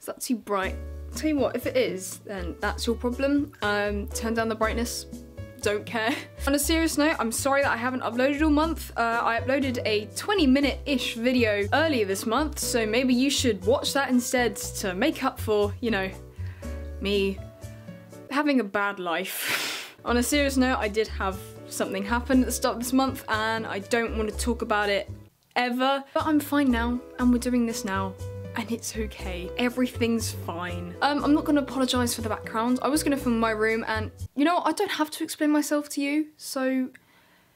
Is that too bright? Tell you what, if it is, then that's your problem. Turn down the brightness. Don't care. On a serious note, I'm sorry that I haven't uploaded all month. I uploaded a 20-minute-ish video earlier this month, so maybe you should watch that instead to make up for, you know, me having a bad life. On a serious note, I did have something happen at the start of this month, and I don't want to talk about it ever, but I'm fine now, and we're doing this now. And it's okay. Everything's fine. I'm not gonna apologize for the background. I was gonna film my room and, you know, I don't have to explain myself to you, so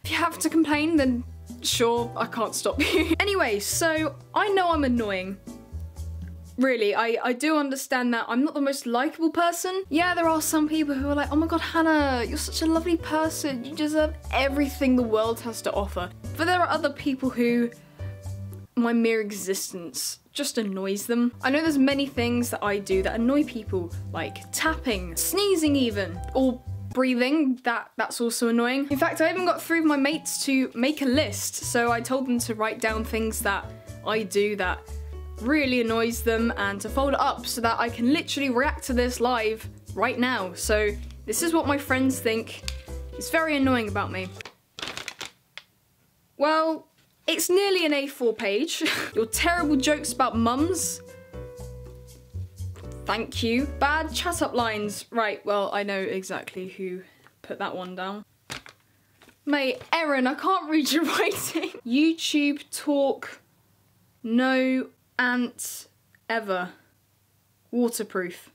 if you have to complain, then sure, I can't stop you. Anyway, so I know I'm annoying. Really, I do understand that I'm not the most likable person. Yeah, there are some people who are like, oh my god, Hannah, you're such a lovely person. You deserve everything the world has to offer. But there are other people who my mere existence just annoys them. I know there's many things that I do that annoy people, like tapping, sneezing even, or breathing. That's also annoying. In fact, I even got 3 of my mates to make a list, so I told them to write down things that I do that really annoys them and to fold it up so that I can literally react to this live right now. So this is what my friends think is very annoying about me. Well, it's nearly an A4 page. Your terrible jokes about mums. Thank you. Bad chat up lines. Right, well, I know exactly who put that one down. Mate, Erin, I can't read your writing. YouTube talk, no ant ever. Waterproof.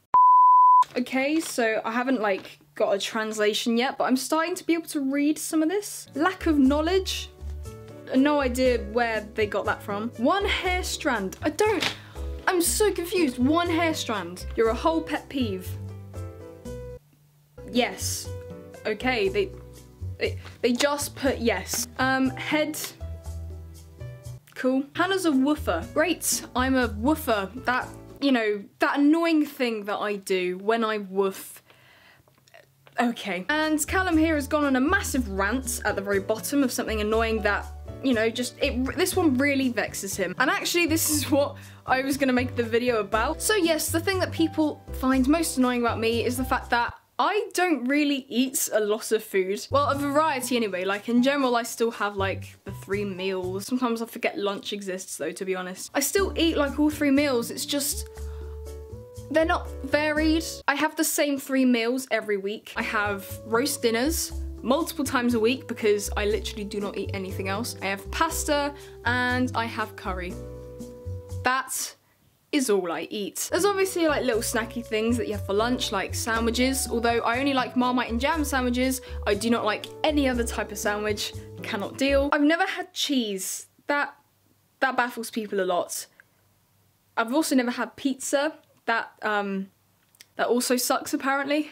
Okay, so I haven't like got a translation yet, but I'm starting to be able to read some of this. Lack of knowledge. No idea where they got that from. 1 hair strand. I'm so confused. 1 hair strand. You're a whole pet peeve. Yes. Okay, they just put yes. Head. Cool. Hannah's a woofer. Great, I'm a woofer. That, you know, that annoying thing that I do when I woof. Okay. And Callum here has gone on a massive rant at the very bottom of something annoying that, you know, this one really vexes him. And actually, this is what I was gonna make the video about. So yes, the thing that people find most annoying about me is the fact that I don't really eat a lot of food. Well, a variety anyway. Like in general, I still have like the 3 meals. Sometimes I forget lunch exists though, to be honest. I still eat like all 3 meals. It's just, they're not varied. I have the same 3 meals every week. I have roast dinners multiple times a week because I literally do not eat anything else. I have pasta and I have curry. That is all I eat. There's obviously like little snacky things that you have for lunch, like sandwiches, although I only like Marmite and jam sandwiches. I do not like any other type of sandwich. Cannot deal. I've never had cheese. That baffles people a lot. I've also never had pizza. That also sucks apparently.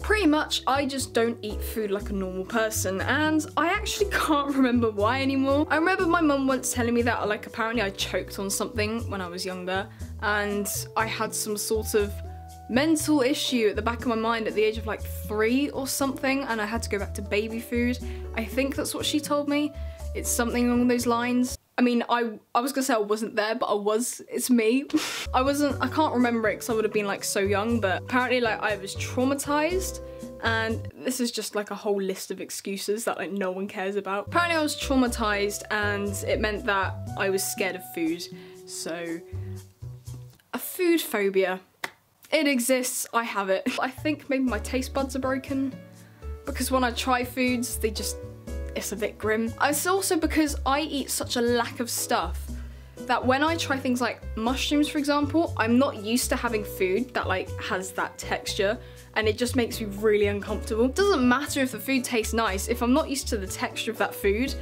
Pretty much, I just don't eat food like a normal person, and I actually can't remember why anymore. I remember my mum once telling me that, like, apparently I choked on something when I was younger, and I had some sort of mental issue at the back of my mind at the age of like 3 or something, and I had to go back to baby food. I think that's what she told me. It's something along those lines. I mean, I was gonna say I wasn't there, but I was. It's me. I can't remember it because I would have been like so young, but apparently like I was traumatized, and this is just like a whole list of excuses that like no one cares about. Apparently I was traumatized and it meant that I was scared of food. So, a food phobia. It exists, I have it. I think maybe my taste buds are broken because when I try foods, it's a bit grim. It's also because I eat such a lack of stuff that when I try things like mushrooms, for example, I'm not used to having food that like has that texture, and it just makes me really uncomfortable. It doesn't matter if the food tastes nice, if I'm not used to the texture of that food,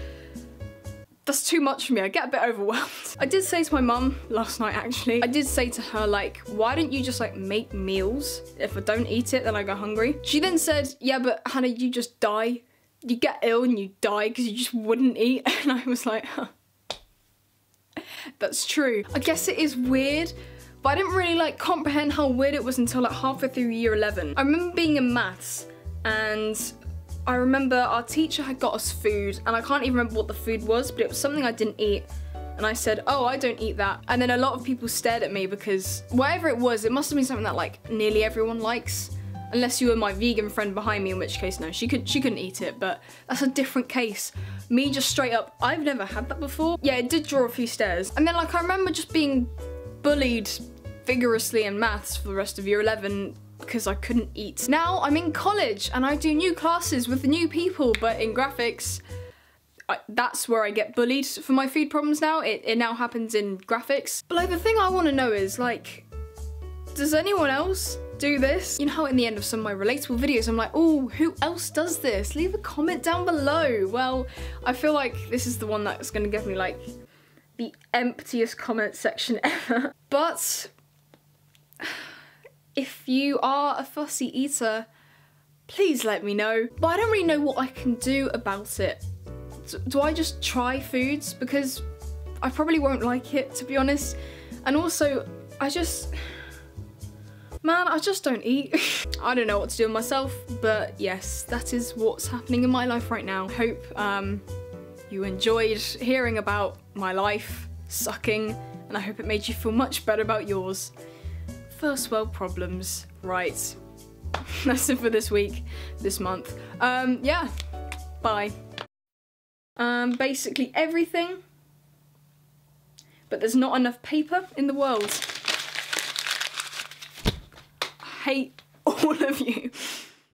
that's too much for me. I get a bit overwhelmed. I did say to my mum last night, actually, I did say to her, like, why don't you just like make meals? If I don't eat it, then I go hungry. She then said, yeah, but Hannah, you just die. You get ill and you die because you just wouldn't eat. And I was like, huh. That's true. I guess it is weird, but I didn't really like comprehend how weird it was until like halfway through year 11. I remember being in maths, and I remember our teacher had got us food, and I can't even remember what the food was, but it was something I didn't eat. and I said, oh, I don't eat that. And then a lot of people stared at me because whatever it was, it must have been something that like nearly everyone likes. Unless you were my vegan friend behind me, in which case, no, she couldn't eat it, but that's a different case. Me just straight up, I've never had that before. Yeah, it did draw a few stares. And then like I remember just being bullied vigorously in maths for the rest of year 11 because I couldn't eat. Now I'm in college and I do new classes with new people, but in graphics, that's where I get bullied for my food problems now. It now happens in graphics. But like the thing I want to know is like, does anyone else do this? You know how in the end of some of my relatable videos I'm like, oh, who else does this? Leave a comment down below. Well, I feel like this is the one that's gonna give me like the emptiest comment section ever. But if you are a fussy eater, please let me know. But I don't really know what I can do about it. Do I just try foods? Because I probably won't like it, to be honest. And also, I just don't eat. I don't know what to do with myself, but yes, that is what's happening in my life right now. Hope you enjoyed hearing about my life sucking, and I hope it made you feel much better about yours. First world problems, right. That's it for this week, this month. Yeah, bye. Basically everything, but there's not enough paper in the world. I hate all of you.